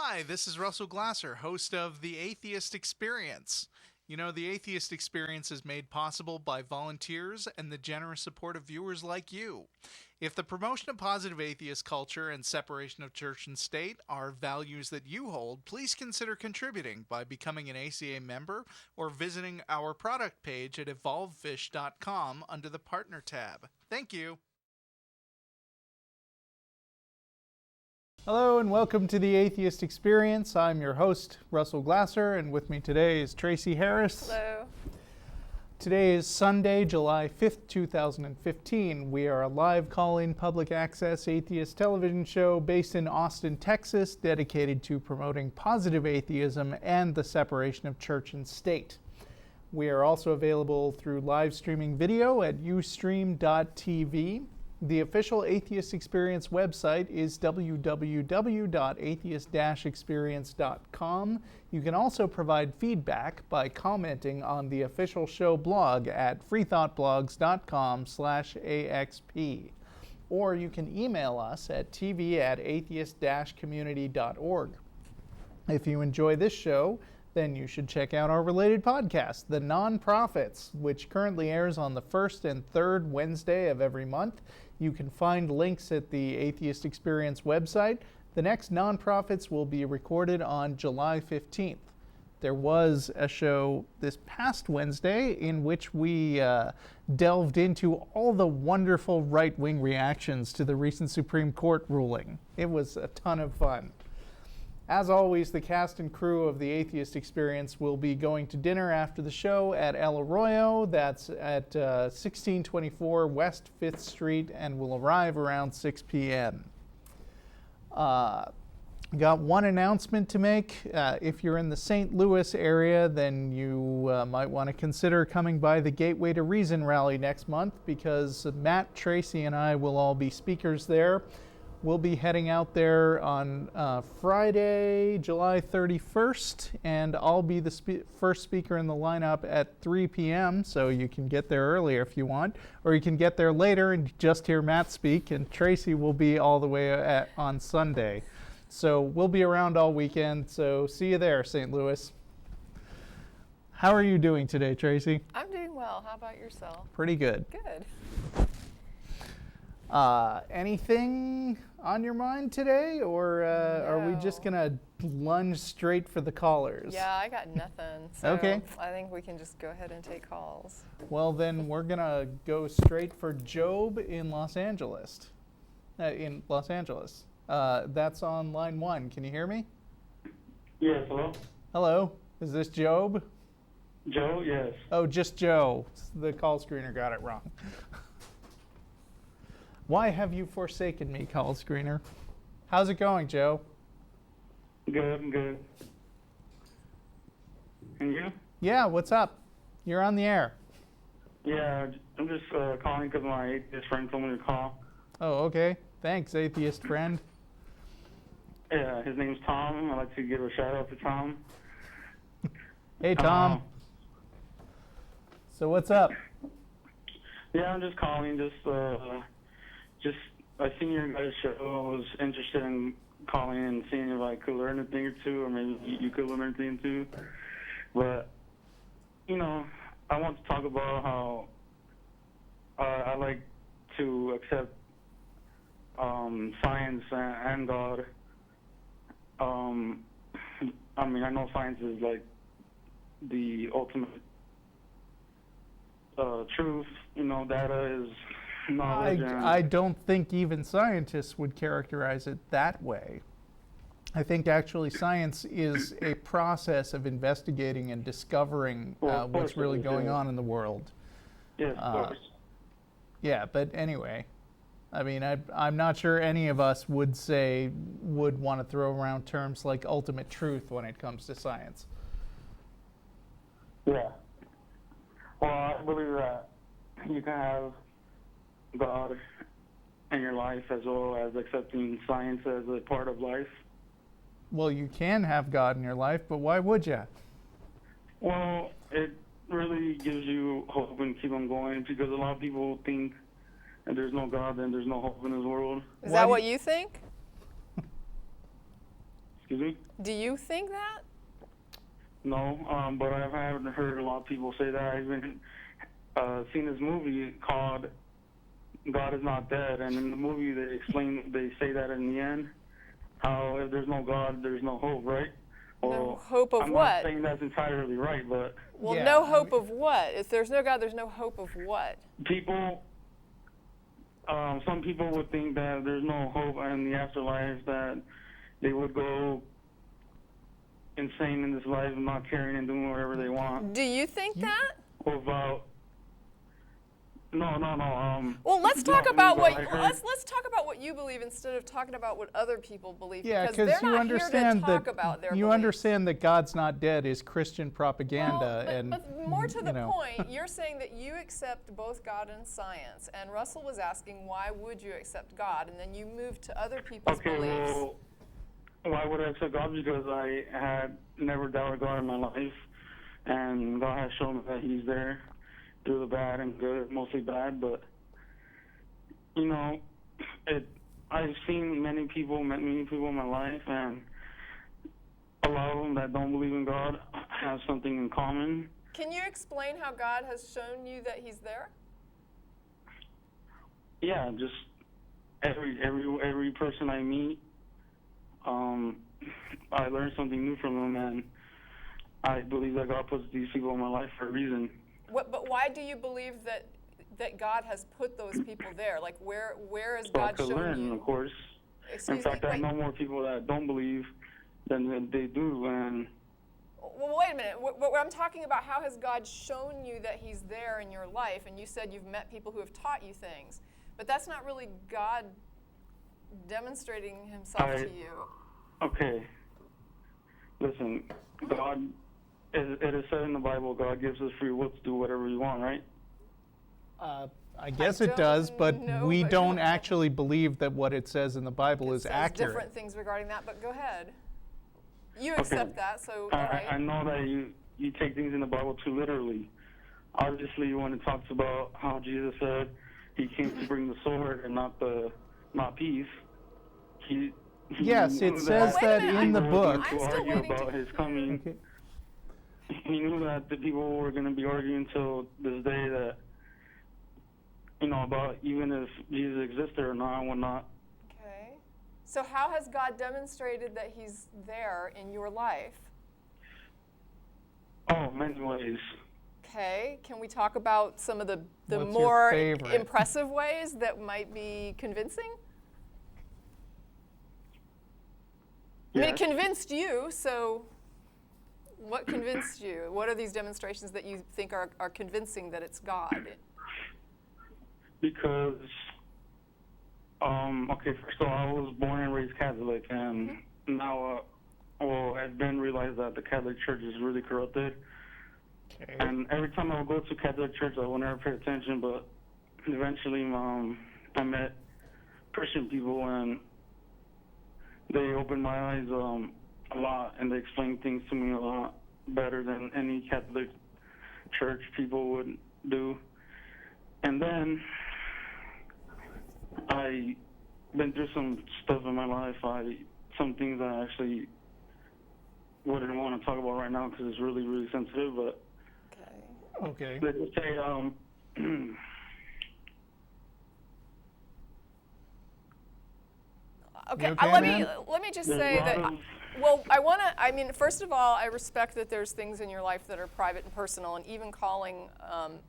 Hi, this is Russell Glasser, host of the Atheist Experience. You know, the Atheist Experience is made possible by volunteers and the generous support of viewers like you. If the promotion of positive atheist culture and separation of church and state are values that you hold, please consider contributing by becoming an ACA member or visiting our product page at evolvefish.com under the Partner tab. Thank you. Hello and welcome to the Atheist Experience. I'm your host, Russell Glasser, and with me today is Tracie Harris. Hello. Today is Sunday, July 5th, 2015. We are a live call-in public access atheist television show based in Austin, Texas, dedicated to promoting positive atheism and the separation of church and state. We are also available through live streaming video at ustream.tv. The official Atheist Experience website is www.atheist-experience.com. You can also provide feedback by commenting on the official show blog at freethoughtblogs.com/AXP. Or you can email us at tv@atheist-community.org. If you enjoy this show, then you should check out our related podcast, The Non-Prophets, which currently airs on the first and third Wednesday of every month. You can find links at the Atheist Experience website. The next Non-Prophets will be recorded on July 15th. There was a show this past Wednesday in which we delved into all the wonderful right-wing reactions to the recent Supreme Court ruling. It was a ton of fun. As always, the cast and crew of the Atheist Experience will be going to dinner after the show at El Arroyo. That's at 1624 West 5th Street and will arrive around 6 p.m. Got one announcement to make. If you're in the St. Louis area, then you might want to consider coming by the Gateway to Reason rally next month, because Matt, Tracie, and I will all be speakers there. We'll be heading out there on Friday, July 31st, and I'll be the first speaker in the lineup at 3 p.m., so you can get there earlier if you want, or you can get there later and just hear Matt speak, and Tracie will be all the way on Sunday. So we'll be around all weekend, so see you there, St. Louis. How are you doing today, Tracie? I'm doing well. How about yourself? Pretty good. Good. Anything on your mind today, or are we just going to lunge straight for the callers? Yeah, I got nothing. So Okay. I think we can just go ahead and take calls. Well, then we're going to go straight for Job in Los Angeles. That's on line 1. Can you hear me? Yes, hello? Hello. Is this Job? Joe, yes. Oh, just Joe. The call screener got it wrong. Why have you forsaken me, call screener? How's it going, Joe? Good, I'm good. And you? Yeah, what's up? You're on the air. Yeah, I'm just calling because my atheist friend told me to call. Oh, okay. Thanks, atheist friend. Yeah, his name's Tom. I'd like to give a shout out to Tom. Hey, Tom. So what's up? Yeah, I'm just calling. I seen your guys' show. I was interested in calling and seeing if I could learn a thing or two, or maybe you could learn a thing too. But, I want to talk about how I like to accept science and God. I know science is like the ultimate truth. Data is knowledge. I don't think even scientists would characterize it that way. I think actually science is a process of investigating and discovering what's really going on in the world. Yes, of course. Yeah, but anyway, I'm not sure any of us would want to throw around terms like ultimate truth when it comes to science. Yeah. Well, I believe that you can have God in your life as well as accepting science as a part of life. Well, you can have God in your life, but why would you? Well, it really gives you hope and keep on going, because a lot of people think that there's no God, then there's no hope in this world. Is that what you think? Excuse me? Do you think that? No, but I've heard a lot of people say that. I've even seen this movie called God Is Not Dead, and in the movie they say that in the end, how if there's no God, there's no hope, right? No hope of I'm what? not saying that's entirely right, but Well, Yeah, no hope of what? If there's no God, there's no hope of what? people, some people would think that there's no hope in the afterlife, that they would go insane in this life and not caring and doing whatever they want Do you think that? without. No. Well, let's talk about but what I heard- let's talk about what you believe instead of talking about what other people believe. Yeah, because they're you not understand here to talk that about their you beliefs. understand that God's not dead is Christian propaganda, Well, and but more to the you know. point, you're saying that you accept both God and science, and Russell was asking why would you accept God, and then you moved to other people's Okay, beliefs. well, why would I accept God? Because I had never doubted God in my life, and God has shown me that He's there through the bad and good, mostly bad. But you know, I've seen met many people in my life, and a lot of them that don't believe in God have something in common. Can you explain how God has shown you that He's there? Yeah, just every person I meet, I learn something new from them, and I believe that God puts these people in my life for a reason. But why do you believe that God has put those people there? Like, where has God To shown learn, you? of course. Excuse In fact, me, I wait. know more people that don't believe than they do, and Well, wait a minute. What I'm talking about, how has God shown you that He's there in your life? And you said you've met people who have taught you things. But that's not really God demonstrating Himself to you. Okay. Listen, God, it is said in the Bible, God gives us free will to do whatever we want, right? I guess I it does, don't but know, we but don't go- actually believe that what it says in the Bible It is says accurate. different things regarding that, but go ahead. You accept that, so all I right. know that you take things in the Bible too literally. Obviously, when it talks about how Jesus said He came to bring the sword and not peace, he Yes, knew it says Wait a that minute, in the people were going book. I'm to still argue waiting to about His hear. coming. Okay. He knew that the people were going to be arguing until this day that, about even if Jesus existed or not and whatnot. Okay. So how has God demonstrated that He's there in your life? Oh, many ways. Okay. Can we talk about some of the What's your more favorite? impressive ways that might be convincing? I mean, it Yes. convinced you, so what convinced you? What are these demonstrations that you think are convincing that it's God? Because, okay, first of all, I was born and raised Catholic, and now, I've been realized that the Catholic Church is really corrupted. Okay. And every time I would go to Catholic Church, I would never pay attention, but eventually I met Christian people, and they opened my eyes a lot, and they explained things to me a lot better than any Catholic Church people would do. And then I been through some stuff in my life. Some things I actually wouldn't want to talk about right now because it's really, really sensitive. But Okay. let's just say, Okay, You okay, let man? me just there's say a that. lot of- Well, I mean, first of all, I respect that there's things in your life that are private and personal, and even calling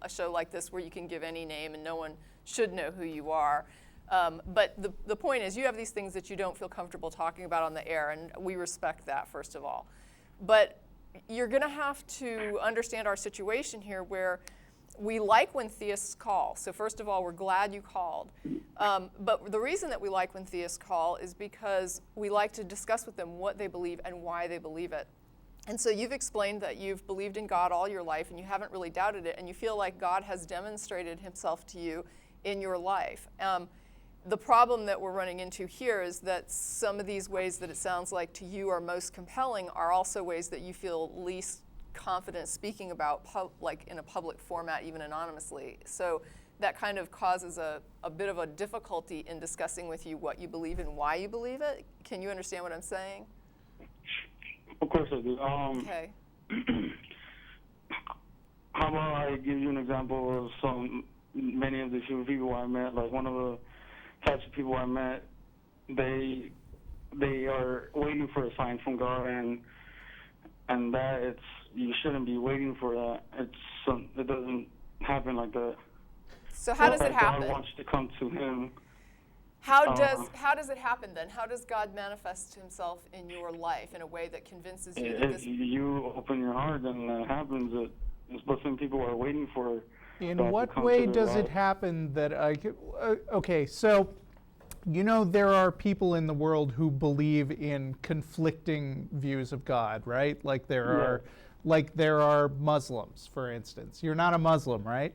a show like this where you can give any name and no one should know who you are. But the point is, you have these things that you don't feel comfortable talking about on the air, and we respect that, first of all. But you're going to have to understand our situation here where we like when theists call. So first of all, we're glad you called. But the reason that we like when theists call is because we like to discuss with them what they believe and why they believe it. And so you've explained that you've believed in God all your life and you haven't really doubted it, and you feel like God has demonstrated Himself to you in your life. The problem that we're running into here is that some of these ways that it sounds like to you are most compelling are also ways that you feel least confident speaking about, like in a public format, even anonymously. So that kind of causes a bit of a difficulty in discussing with you what you believe and why you believe it. Can you understand what I'm saying? Of course I do. Okay. How about I give you an example of many of the few people I met? Like one of the types of people I met, they are waiting for a sign from God, and that you shouldn't be waiting for that. It doesn't happen like that. So how does it happen? God wants to come to Him. How does it happen then? How does God manifest Himself in your life in a way that convinces you that If you open your heart, then that happens. But some people are waiting for. In God what to come way to does their it life. happen that I could, okay, so, there are people in the world who believe in conflicting views of God, right? Like there are Muslims, for instance. You're not a Muslim, right?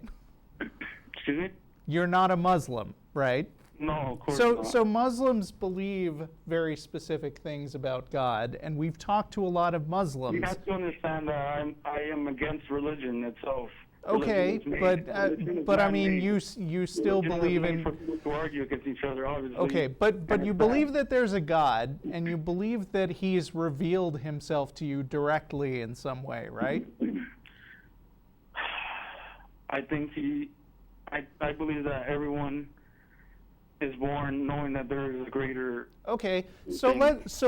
Excuse me? You're not a Muslim, right? No, of course not. So Muslims believe very specific things about God, and we've talked to a lot of Muslims. You have to understand that I am against religion itself. Okay, but I mean, you still believe in. For people to argue against each other, obviously. Okay, but you believe that there's a God, and you believe that He's revealed Himself to you directly in some way, right? I think I believe that everyone is born knowing that there is a greater. Okay, so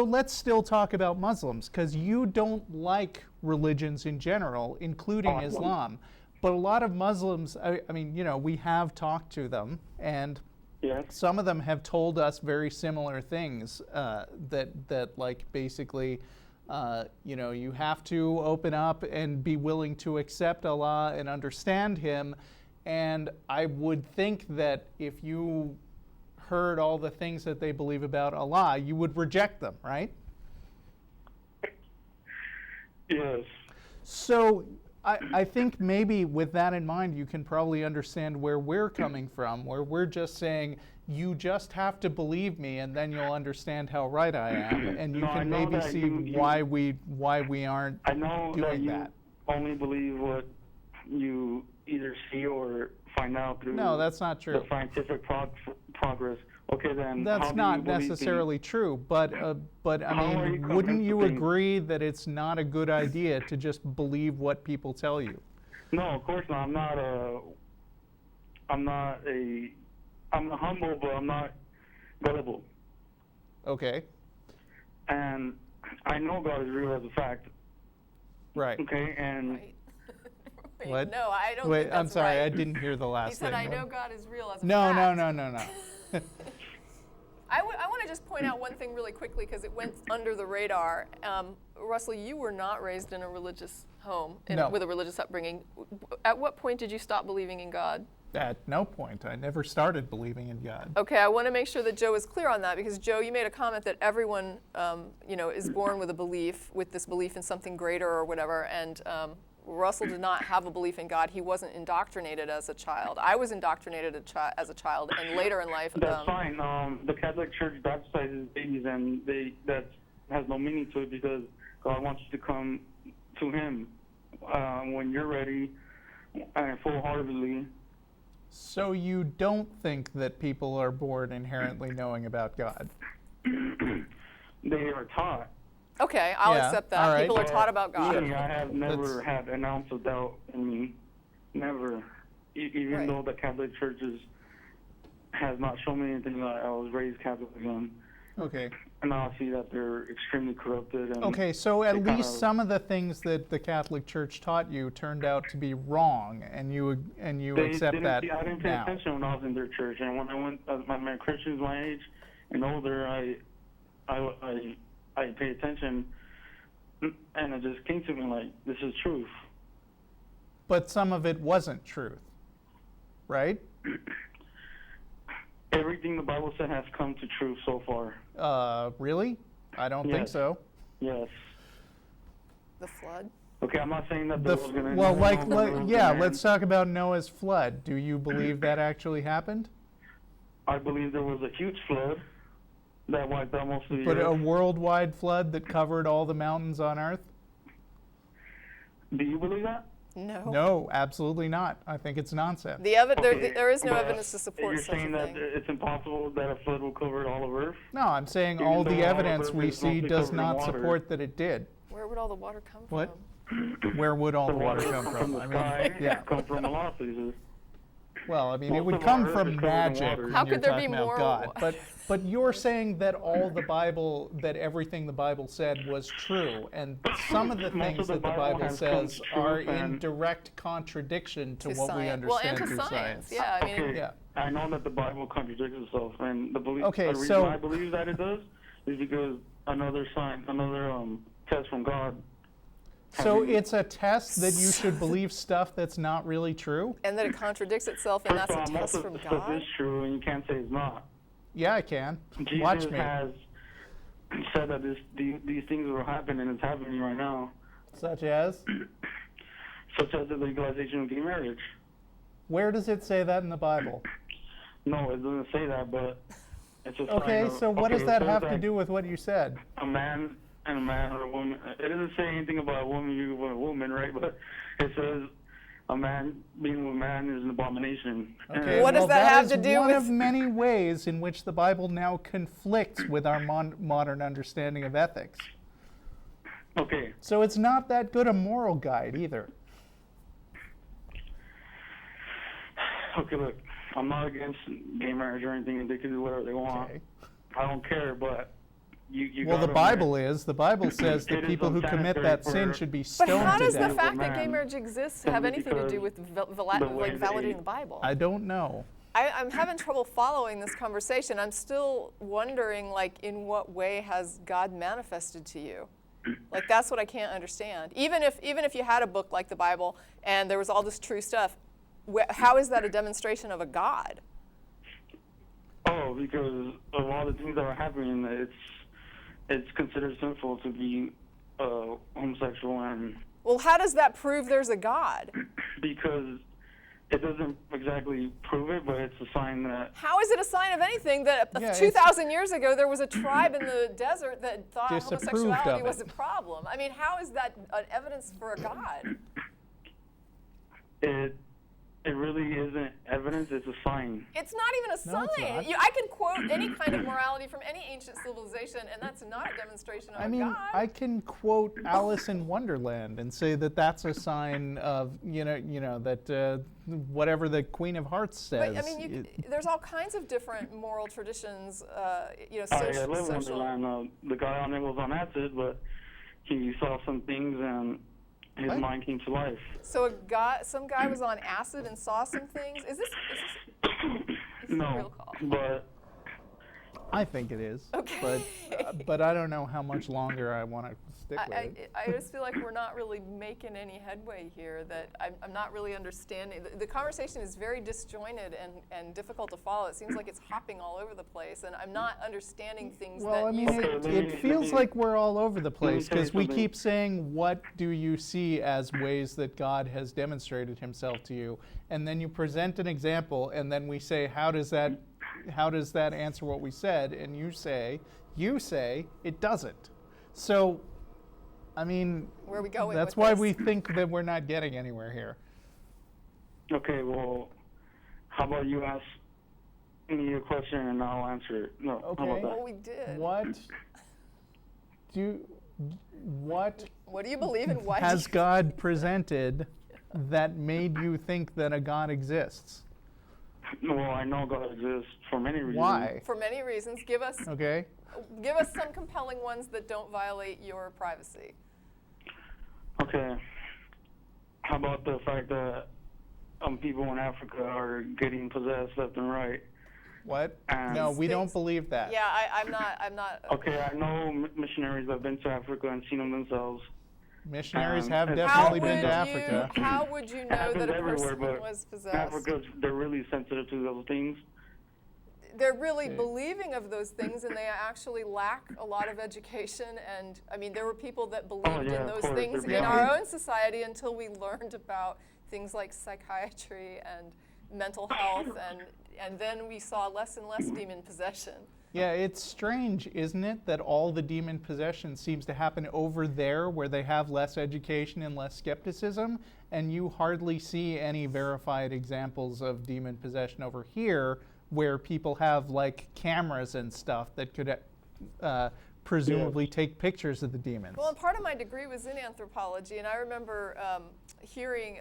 let's still talk about Muslims, because you don't like religions in general, including Islam. But a lot of Muslims, I mean, we have talked to them, and Yes. some of them have told us very similar things, that like basically, you have to open up and be willing to accept Allah and understand Him. And I would think that if you heard all the things that they believe about Allah, you would reject them, right? Yes. So I think maybe with that in mind, you can probably understand where we're coming from, where we're just saying, you just have to believe me, and then you'll understand how right I am, and you can maybe see why we aren't I know doing that. that. Only believe what you either see or find out through. No, that's not true. The scientific progress. Okay, then. That's how do not you believe necessarily true, but I How are mean, you wouldn't you convinced of agree that it's not a good idea to just believe what people tell you? No, of course not. I'm humble, but I'm not gullible. Okay, And I know God is real as a fact. right. Okay, and Right. Wait, What? No, I don't Wait, think that's I'm sorry, right. I didn't hear the last He said, thing. I know God is real as a No, fact. no. I want to just point out one thing really quickly because it went under the radar. Russell, you were not raised in a religious home No. with a religious upbringing. At what point did you stop believing in God? At no point. I never started believing in God. Okay, I want to make sure that Joe is clear on that because Joe, you made a comment that everyone, is born with this belief in something greater or whatever, and Russell did not have a belief in God. He wasn't indoctrinated as a child. I was indoctrinated as a child, and later in life. that's fine. The Catholic Church baptizes babies, and that has no meaning to it because God wants you to come to Him when you're ready and full-heartedly. So you don't think that people are born inherently knowing about God? They are taught. Okay, I'll Yeah, accept all that. right. People are taught about God. Me, I have never had an ounce of doubt in me. Never. Even Right. though the Catholic Church has not shown me anything. I was raised Catholic again. Okay. And now I see that they're extremely corrupted. And Okay, so at they kind least of- some of the things that the Catholic Church taught you turned out to be wrong, and you accept didn't that I didn't pay now. attention when I was in their church, and when I went, my Christians my age and older, I pay attention, and it just came to me like, this is truth. But some of it wasn't truth, right? Everything the Bible said has come to truth so far. Really? I don't think Yes. so. Yes. The flood. Okay, I'm not saying that there was going to. Let's talk about Noah's flood. Do you believe that actually happened? I believe there was a huge flood that wiped out most of the But a earth. worldwide flood that covered all the mountains on Earth? Do you believe that? No. No, absolutely not. I think it's nonsense. There is no but evidence to support you're such a saying that thing. it's impossible that a flood will cover all of Earth? No, I'm saying Even all though the all evidence of we Earth is see mostly does covered in not water. support that it did. Where would all the water come What? from? Where would all the water come from from? the I sky. mean, yeah. Come from a lot of places. Well, I mean, it Most would of come our Earth from is covered in magic water. when How you're could there be talking about more God. wa- But you're saying that all the Bible, that everything the Bible said was true, and some of the Most things of the that the Bible Bible has says truth are in and- direct contradiction to what we science. Well, understand and to through science. science. Yeah, I mean, Okay, Yeah. I know that the Bible contradicts itself, and the Okay, reason so- I believe that it does is because another test from God. So having- it's a test that you should believe stuff that's not really true? and that it contradicts itself, and First that's a of all, most test of from the stuff God. is true, and you can't say it's not. Yeah, I can. Jesus Watch me. has said that these things will happen, and it's happening right now, Such as? such as the legalization of gay marriage. Where does it say that in the Bible? No, it doesn't say that, but it's a sign Okay, of- so what okay, does that it says have to do with what you said? A man and a man or a woman. It doesn't say anything about a woman being with a woman, right? But it says a man being with a man is an abomination. Okay, What does well, that have is to do one with- of many ways in which the Bible now conflicts with our modern understanding of ethics. Okay, So it's not that good a moral guide either. okay, look, I'm not against gay marriage or anything. They can do whatever they want. Okay. I don't care, but you Well, the gotta Bible admit- is. The Bible says It that is people who commit that sin unsanitary should be But stoned how to does the death. fact that gay Man. marriage exists And have anything to do because with the way validating they- the Bible? I don't know. I'm having trouble following this conversation. I'm still wondering, like, in what way has God manifested to you? Like, that's what I can't understand. Even if you had a book like the Bible and there was all this true stuff, how is that a demonstration of a God? Oh, because of all the things that are happening, it's considered sinful to be homosexual, and Well, how does that prove there's a God? because it doesn't exactly prove it, but it's a sign that How is it a sign of anything that Yeah, it's- 2,000 years ago there was a tribe in the desert that thought Disapproved homosexuality of was it. a problem? I mean, how is that an evidence for a God? it really isn't evidence, it's a sign. It's not even a No, it's sign. not. I can quote any kind of morality from any ancient civilization, and that's not a demonstration of I a mean, God. I can quote Alice in Wonderland and say that that's a sign of, that whatever the Queen of Hearts says. But I mean, there's all kinds of different moral traditions. I Social. live in Wonderland. The guy on it was on acid, but he saw some things and his What? mind came to life. So some guy was on acid and saw some things. Is this a No, real call? but I think it is. Okay. But I don't know how much longer I want to stick with it. I just feel like we're not really making any headway here, that I'm not really understanding. The conversation is very disjointed and difficult to follow. It seems like it's hopping all over the place, and I'm not understanding things Well, I that mean, you seem to. it feels like we're all over the place tell you because we something. keep saying, what do you see as ways that God has demonstrated himself to you? And then you present an example, and then we say, how does that answer what we said? And you say it doesn't. So, I mean, Where are we going that's with why this? we think that we're not getting anywhere here. okay, well, how about you ask me a question and I'll answer it? No, Okay. how about Well, that? we did. What do you believe in? Why has do you- God presented that made you think that a God exists? Well, I know God exists for many reasons. Why? For many reasons. Give us Okay. some compelling ones that don't violate your privacy. Okay. How about the fact that people in Africa are getting possessed left and right? What? And No, we don't things- believe that. Yeah, I'm not. Okay, I know missionaries have been to Africa and seen them themselves. Missionaries have How definitely would been to you, Africa. How would you It know happens that a everywhere, person but was possessed? Africa, they're really sensitive to those things. They're really Okay. believing of those things, and they actually lack a lot of education. And I mean, there were people that believed yeah, in of those course, things they're in really- our own society until we learned about things like psychiatry and mental health, and then we saw less and less demon possession. Yeah, it's strange, isn't it, that all the demon possession seems to happen over there where they have less education and less skepticism, and you hardly see any verified examples of demon possession over here where people have like cameras and stuff that could presumably take pictures of the demons. Well, and part of my degree was in anthropology, and I remember hearing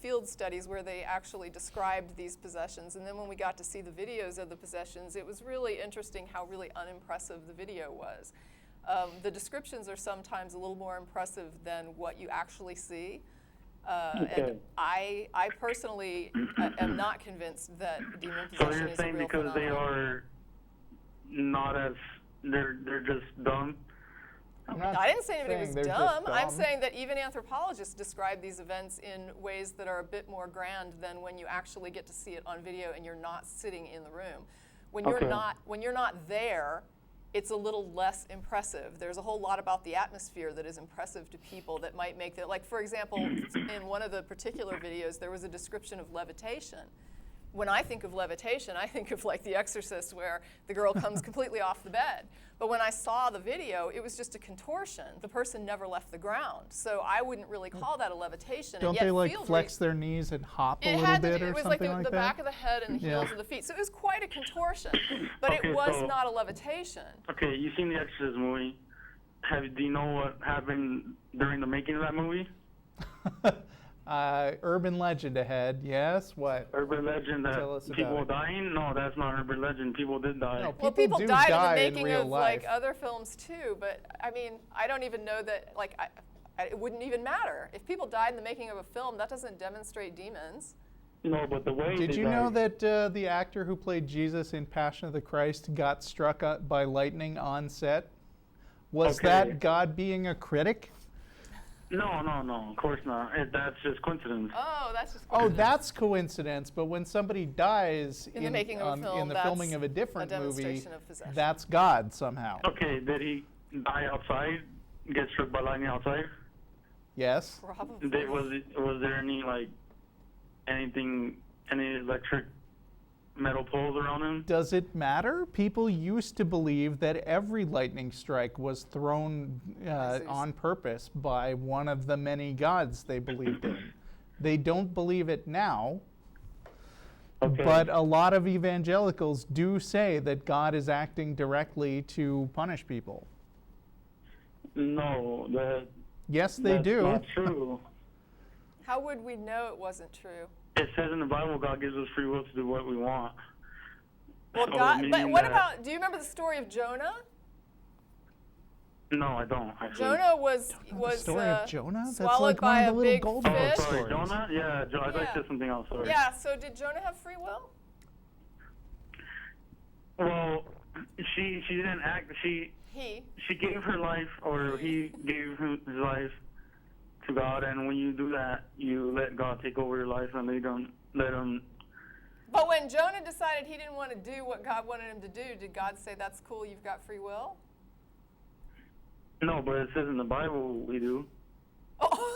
field studies where they actually described these possessions, and then when we got to see the videos of the possessions, it was really interesting how really unimpressive the video was. The descriptions are sometimes a little more impressive than what you actually see. And I personally am not convinced that demon possession So you're is saying a real because phenomenon. they are not as, they're just dumb? I didn't say anybody was they're just dumb. I'm dumb. saying that even anthropologists describe these events in ways that are a bit more grand than when you actually get to see it on video and you're not sitting in the room. When you're not there, it's a little less impressive. There's a whole lot about the atmosphere that is impressive to people that might make that, like for example, in one of the particular videos, there was a description of levitation. When I think of levitation, I think of like The Exorcist, where the girl comes completely off the bed. But when I saw the video, it was just a contortion. The person never left the ground. So I wouldn't really call that a levitation. Don't they like flex their knees and hop a little bit or it was something like the that? back of the head and the heels of the feet. So it was quite a contortion, but it was not a levitation. Okay, you've seen the Exorcist movie. Do you know what happened during the making of that movie? Urban legend ahead. Yes. What? Urban legend Tell us that about people it. dying? No, that's not urban legend. People did die. No, Well, people do died in die the making real of life. like other films too, but I mean, I don't even know that it wouldn't even matter. If people died in the making of a film, that doesn't demonstrate demons. No, but the way Did they you know died- that the actor who played Jesus in Passion of the Christ got struck by lightning on set? Was Okay. that God being a critic? No, of course not. That's just coincidence. Oh, that's just Oh, that's coincidence. But when somebody dies in the making of a film, in the that's filming of a different movie, demonstration of possession. that's God somehow. Okay, did he die outside? Get struck by lightning outside? Yes. Probably. Was there any any electric metal poles around him? Does it matter? People used to believe that every lightning strike was thrown on purpose by one of the many gods they believed in. They don't believe it now, Okay. but a lot of evangelicals do say that God is acting directly to punish people. No, Yes, they that's do. not true. How would we know it wasn't true? It says in the Bible, God gives us free will to do what we want. Well, So, God, but meaning what that- about? Do you remember the story of Jonah? No, I don't. Actually. Jonah was The story of Jonah? That's swallowed like one by of a the little big gold Oh, fish. sorry, stories. Jonah? Yeah, I thought Yeah. you said something else. Sorry. Yeah. So did Jonah have free will? Well, she didn't act. She gave her life, or he gave his life to God, and when you do that, you let God take over your life, and they don't let him. But when Jonah decided he didn't want to do what God wanted him to do, did God say, "That's cool, you've got free will"? No, but it says in the Bible we do. Oh,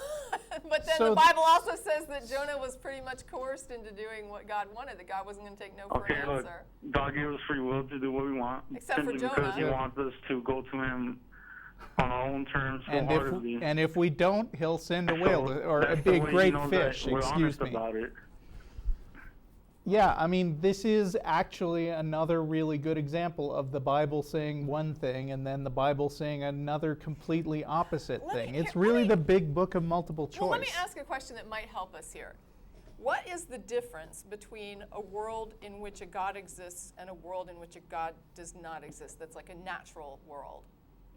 but then So the Bible also says that Jonah was pretty much coerced into doing what God wanted, that God wasn't going to take no for Okay, an look, answer. God gave us free will to do what we want, Except for simply because He Jonah. wants us to go to Him on our own terms, And wholeheartedly. if we don't, he'll send a whale or a That's the big way great he knows that fish. we're Excuse honest me. about it. Yeah, I mean, this is actually another really good example of the Bible saying one thing and then the Bible saying another completely opposite thing. It's really the big book of multiple choice. Well, let me ask a question that might help us here. What is the difference between a world in which a God exists and a world in which a God does not exist? That's like a natural world.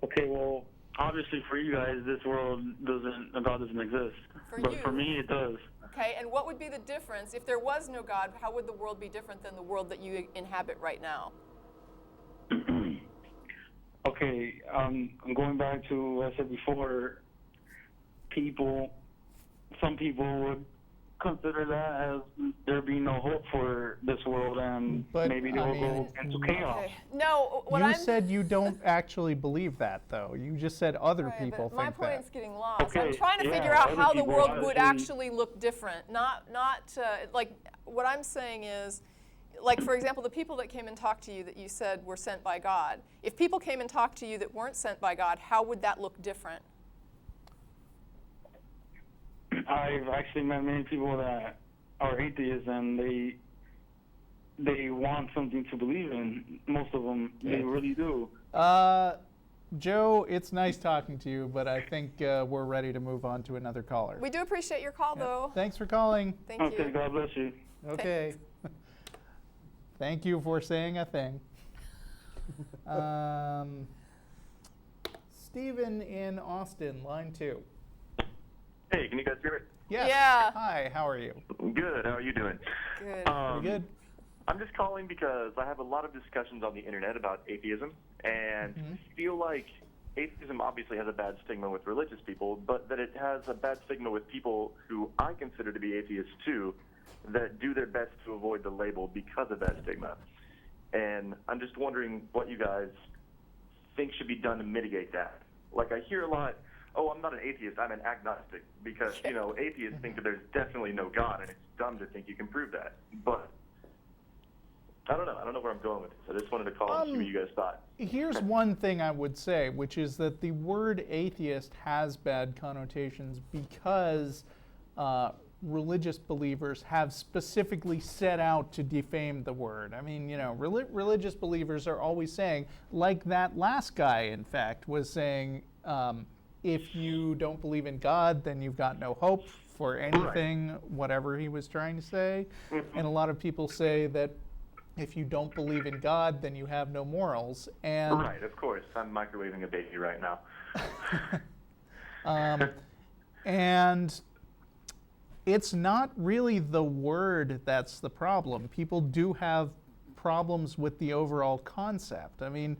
Okay, well, obviously for you guys, this world God doesn't exist. But you. for me, it does. Okay, and what would be the difference? If there was no God, how would the world be different than the world that you inhabit right now? Okay, I'm going back to what I said before. Some people would consider that as there being no hope for this world, and But, maybe they I will mean, go into chaos. Okay. No, what You I'm said you don't actually believe that, though. You just said other Right, people but my think point's that. getting lost. Okay, I'm trying to yeah, figure out other how the people world would obviously- actually look different. Not like what I'm saying is, like for example, the people that came and talked to you that you said were sent by God. If people came and talked to you that weren't sent by God, how would that look different? I've actually met many people that are atheists, and they want something to believe in. Most of them, they really do. Joe, it's nice talking to you, but I think we're ready to move on to another caller. We do appreciate your call, though. Thanks for calling. Thank Okay, you. God bless you. Okay. Thank you for saying a thing. Stephen in Austin, line 2. Hey, can you guys hear me? Yes. Yeah. Hi, how are you? Good. How are you doing? Good. Pretty good. I'm just calling because I have a lot of discussions on the internet about atheism, and feel like atheism obviously has a bad stigma with religious people, but that it has a bad stigma with people who I consider to be atheists too, that do their best to avoid the label because of that stigma. And I'm just wondering what you guys think should be done to mitigate that. Like, I hear a lot, oh, I'm not an atheist, I'm an agnostic, because, you know, atheists think that there's definitely no God, and it's dumb to think you can prove that. But I don't know where I'm going with this. I just wanted to call and see what you guys thought. Here's one thing I would say, which is that the word atheist has bad connotations because religious believers have specifically set out to defame the word. I mean, you know, religious believers are always saying, like that last guy, in fact, was saying, if you don't believe in God, then you've got no hope for anything, whatever he was trying to say. And a lot of people say that if you don't believe in God, then you have no morals. And Right, of course. I'm microwaving a baby right now. and it's not really the word that's the problem. People do have problems with the overall concept. I mean,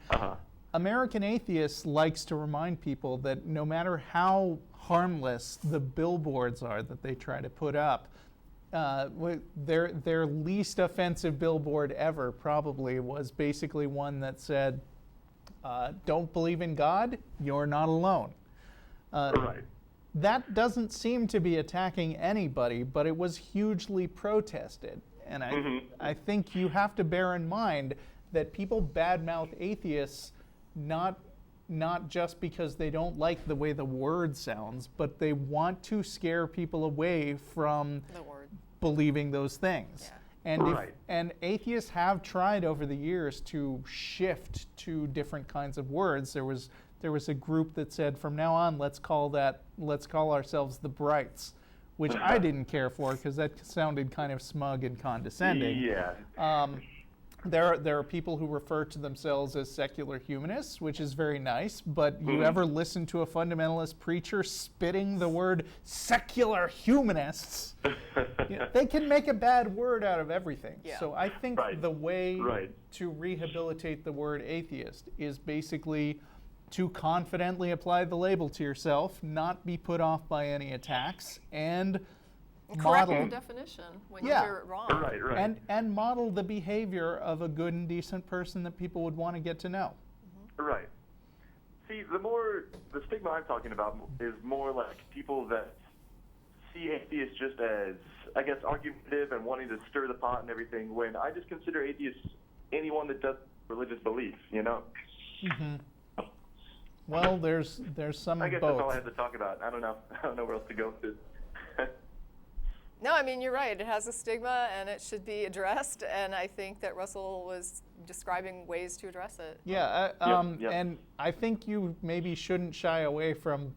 American Atheists likes to remind people that no matter how harmless the billboards are that they try to put up, their least offensive billboard ever probably was basically one that said, don't believe in God, you're not alone. Right. That doesn't seem to be attacking anybody, but it was hugely protested. And I think you have to bear in mind that people badmouth atheists not just because they don't like the way the word sounds, but they want to scare people away from The word. believing those things. Yeah. And, Right. and atheists have tried over the years to shift to different kinds of words. There was a group that said, from now on, let's call ourselves the Brights, which I didn't care for because that sounded kind of smug and condescending. Yeah. There are people who refer to themselves as secular humanists, which is very nice, but you ever listen to a fundamentalist preacher spitting the word secular humanists, they can make a bad word out of everything. Yeah. So I think Right. the way Right. to rehabilitate the word atheist is basically to confidently apply the label to yourself, not be put off by any attacks, and Correct model your definition when you Yeah. hear it wrong. Right, right. and model the behavior of a good and decent person that people would want to get to know. Right. See, the stigma I'm talking about is more like people that see atheists just as, I guess, argumentative and wanting to stir the pot and everything, when I just consider atheists anyone that does religious belief, you know? Well, there's some I of guess both. that's all I have to talk about. I don't know where else to go with this. No, I mean, you're right. It has a stigma and it should be addressed. And I think that Russell was describing ways to address it. Yeah, Yep. and I think you maybe shouldn't shy away from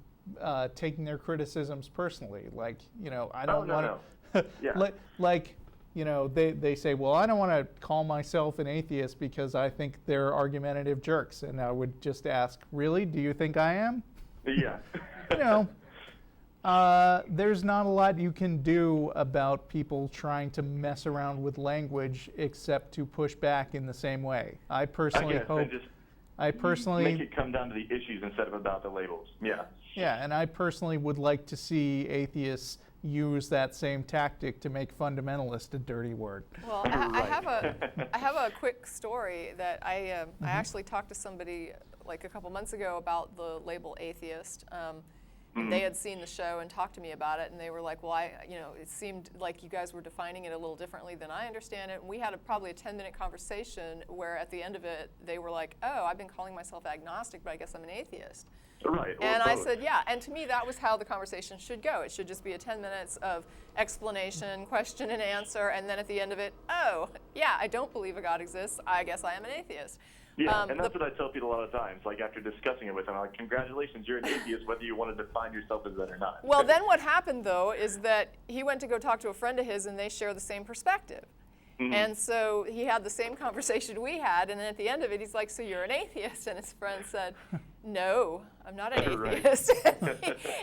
taking their criticisms personally. Like, you know, I don't want to, Yeah. like, you know, they say, well, I don't want to call myself an atheist because I think they're argumentative jerks. And I would just ask, really? Do you think I am? Yeah. You know, there's not a lot you can do about people trying to mess around with language except to push back in the same way. I personally guess, hope. and just I personally. make it come down to the issues instead of about the labels. Yeah. Yeah, and I personally would like to see atheists use that same tactic to make fundamentalist a dirty word. Well, I have a quick story that I actually talked to somebody like a couple months ago about the label atheist. And they had seen the show and talked to me about it, and they were like, well, it seemed like you guys were defining it a little differently than I understand it. And we had probably a 10-minute conversation where at the end of it, they were like, oh, I've been calling myself agnostic, but I guess I'm an atheist. Right. And I said, yeah. And to me, that was how the conversation should go. It should just be a 10 minutes of explanation, question and answer, and then at the end of it, oh, yeah, I don't believe a God exists. I guess I am an atheist. Yeah, and that's what I tell people a lot of times. Like after discussing it with them, I'm like, congratulations, you're an atheist, whether you want to define yourself as that or not. Well, then what happened, though, is that he went to go talk to a friend of his, and they share the same perspective. And so he had the same conversation we had, and then at the end of it, he's like, so you're an atheist? And his friend said, no, I'm not an atheist.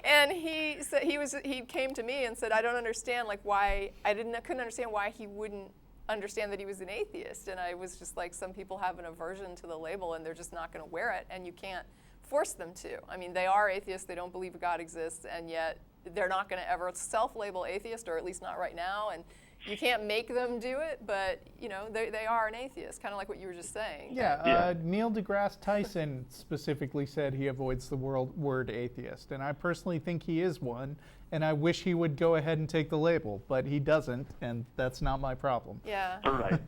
And he said he came to me and said, I don't understand, like, why, couldn't understand why he wouldn't understand that he was an atheist. And I was just like, some people have an aversion to the label and they're just not going to wear it, and you can't force them to. I mean, they are atheists, they don't believe God exists, and yet they're not going to ever self-label atheist, or at least not right now, and you can't make them do it, but you know, they are an atheist, kind of like what you were just saying. Yeah, Neil deGrasse Tyson specifically said he avoids the word atheist, and I personally think he is one, and I wish he would go ahead and take the label, but he doesn't, and that's not my problem. Yeah. All right.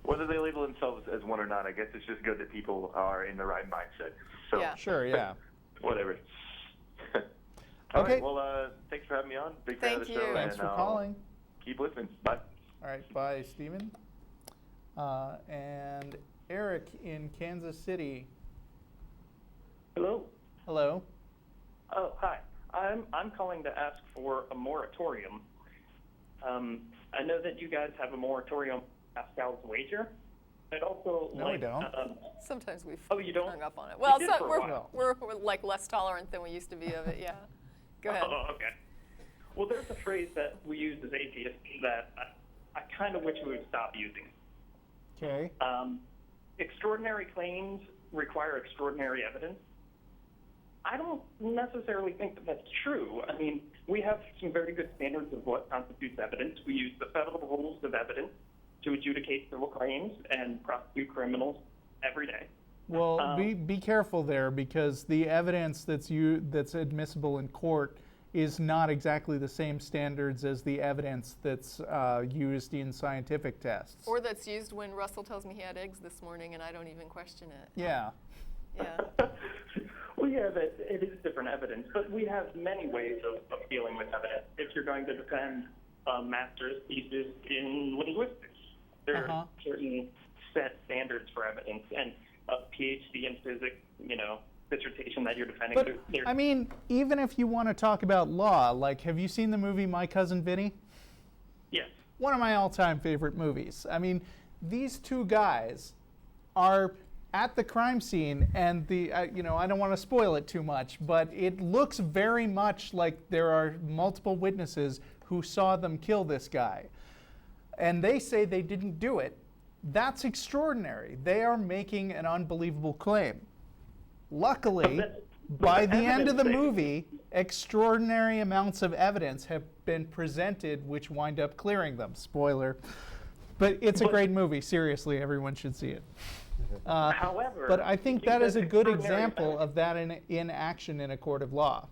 Whether they label themselves as one or not, I guess it's just good that people are in the right mindset. So, Yeah. Sure, yeah. Whatever. All Okay. right, well, thanks for having me on. Big fan of the Thank show. you. Thanks and for calling. Keep listening. Bye. All right, bye, Stephen. And Eric in Kansas City. Hello. Hello. Oh, hi. I'm calling to ask for a moratorium. I know that you guys have a moratorium on Pascal's wager. I'd also No, we don't. Sometimes we've you don't? hung up on it. Well, did for a while. we're like less tolerant than we used to be of it, yeah. Go ahead. Oh, okay. Well, there's a phrase that we use as atheists that I kind of wish we would stop using. Okay. Extraordinary claims require extraordinary evidence. I don't necessarily think that that's true. I mean, we have some very good standards of what constitutes evidence. We use the federal rules of evidence to adjudicate civil claims and prosecute criminals every day. Well, be careful there, because the evidence that's admissible in court is not exactly the same standards as the evidence that's used in scientific tests. Or that's used when Russell tells me he had eggs this morning and I don't even question it. Yeah. Yeah. Well, yeah, it is different evidence, but we have many ways of dealing with evidence. If you're going to defend a master's thesis in linguistics, there are certain set standards for evidence, and a PhD in physics, dissertation that you're defending. But, I mean, even if you want to talk about law, like, have you seen the movie My Cousin Vinny? Yes. One of my all-time favorite movies. I mean, these two guys are at the crime scene, and I don't want to spoil it too much, but it looks very much like there are multiple witnesses who saw them kill this guy. And they say they didn't do it. That's extraordinary. They are making an unbelievable claim. Luckily, by the end of the movie, extraordinary amounts of evidence have been presented which wind up clearing them. Spoiler. But it's a great movie. Seriously, everyone should see it. However, but I think that is a good example of that in action in a court of law.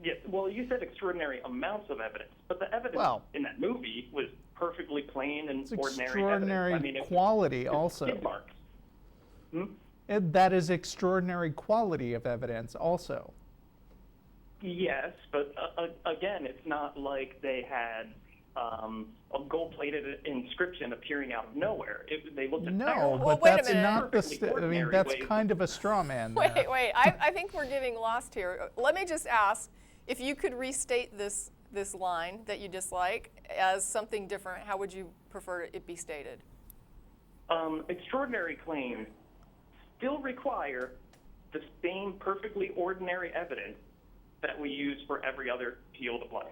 Yes, well, you said extraordinary amounts of evidence, but the evidence in that movie was perfectly plain and ordinary extraordinary evidence. I mean, quality also. Skid marks. That is extraordinary quality of evidence also. Yes, but again, it's not like they had a gold-plated inscription appearing out of nowhere. They looked at no, Well, but wait a that's minute. not the. That's kind of a straw man. Wait. I think we're getting lost here. Let me just ask if you could restate this line that you dislike as something different. How would you prefer it be stated? Extraordinary claims still require the same perfectly ordinary evidence that we use for every other field of life.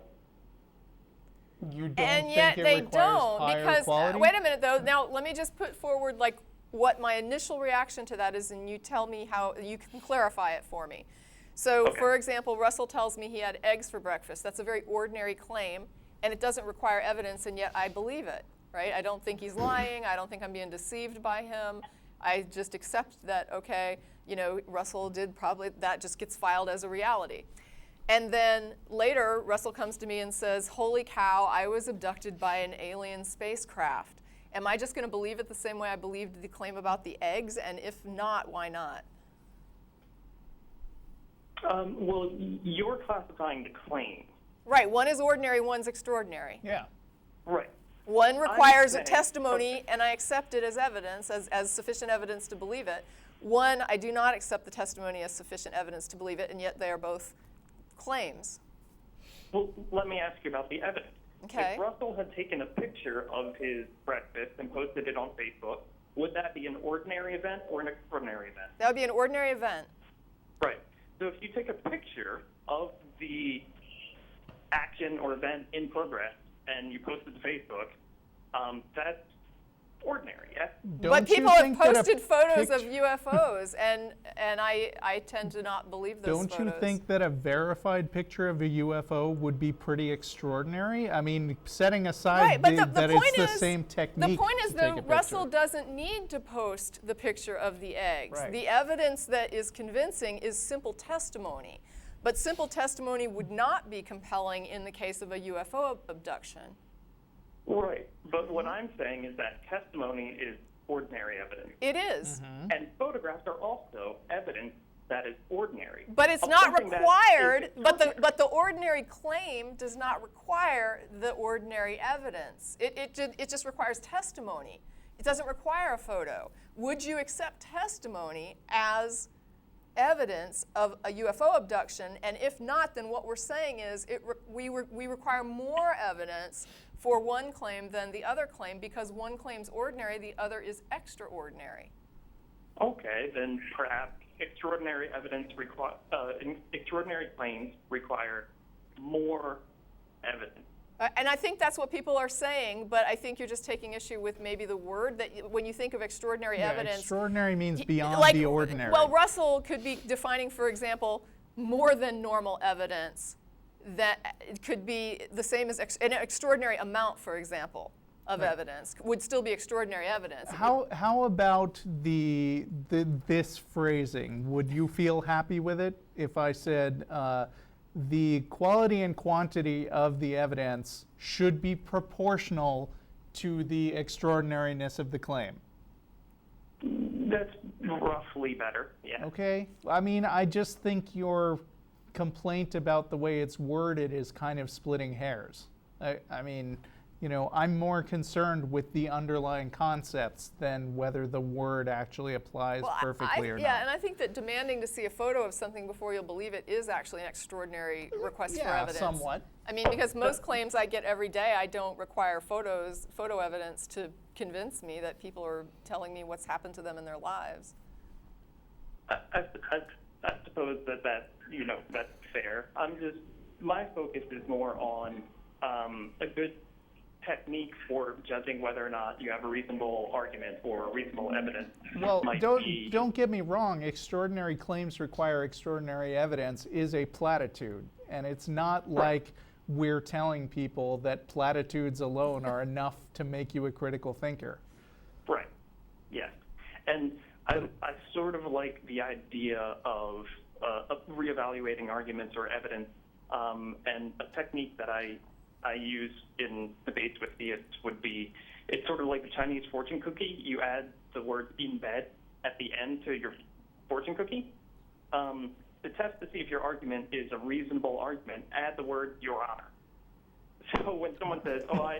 You don't And think yet it they requires don't, higher because quality? wait a minute though. Now let me just put forward like what my initial reaction to that is, and you tell me how you can clarify it for me. So, for example, Russell tells me he had eggs for breakfast. That's a very ordinary claim, and it doesn't require evidence, and yet I believe it, right? I don't think he's lying. I don't think I'm being deceived by him. I just accept that, okay, Russell did probably, that just gets filed as a reality. And then later, Russell comes to me and says, holy cow, I was abducted by an alien spacecraft. Am I just going to believe it the same way I believed the claim about the eggs? And if not, why not? Well, you're classifying the claim. Right, one is ordinary, one's extraordinary. Yeah. Right. One requires a saying- testimony, and I accept it as evidence, as sufficient evidence to believe it. One, I do not accept the testimony as sufficient evidence to believe it, and yet they are both claims. Well, let me ask you about the evidence. Okay. If Russell had taken a picture of his breakfast and posted it on Facebook, would that be an ordinary event or an extraordinary event? That would be an ordinary event. Right. So if you take a picture of the action or event in progress and you post it to Facebook, that's ordinary, yes? But people have posted photos of UFOs, and I tend to not believe those Don't photos. you think that a verified picture of a UFO would be pretty extraordinary? I mean, setting aside Right, but the that point it's the is, same technique. The point is, to take though, a Russell picture. doesn't need to post the picture of the eggs. Right. The evidence that is convincing is simple testimony. But simple testimony would not be compelling in the case of a UFO abduction. Right. But what I'm saying is that testimony is ordinary evidence. It is. And photographs are also evidence that is ordinary. But it's of not something that required, is but the ordinary claim does not require the ordinary evidence. It just requires testimony. It doesn't require a photo. Would you accept testimony as evidence of a UFO abduction? And if not, then what we're saying is we require more evidence for one claim than the other claim, because one claim's ordinary, the other is extraordinary. Okay, then perhaps extraordinary extraordinary claims require more evidence. And I think that's what people are saying, but I think you're just taking issue with maybe the word that when you think of extraordinary evidence. Extraordinary means beyond like, the ordinary. Well, Russell could be defining, for example, more than normal evidence that it could be the same as an extraordinary amount, for example, of evidence would still be extraordinary evidence. How about this phrasing? Would you feel happy with it if I said the quality and quantity of the evidence should be proportional to the extraordinariness of the claim? That's roughly better, yeah. Okay. I mean, I just think your complaint about the way it's worded is kind of splitting hairs. I mean, you know, I'm more concerned with the underlying concepts than whether the word actually applies perfectly or not. Yeah, and I think that demanding to see a photo of something before you'll believe it is actually an extraordinary request for evidence. Yeah, somewhat. I mean, because most claims I get every day, I don't require photo evidence to convince me that people are telling me what's happened to them in their lives. I suppose that's fair. My focus is more on a good technique for judging whether or not you have a reasonable argument or reasonable evidence. Well, don't get me wrong. Extraordinary claims require extraordinary evidence is a platitude, and it's not like we're telling people that platitudes alone are enough to make you a critical thinker. Right. Yes. And I sort of like the idea of reevaluating arguments or evidence, and a technique that I use in debates with theists would be, it's sort of like the Chinese fortune cookie. You add the word "in bed" at the end to your fortune cookie. To test to see if your argument is a reasonable argument, add the word "Your Honor." So when someone says, "Oh,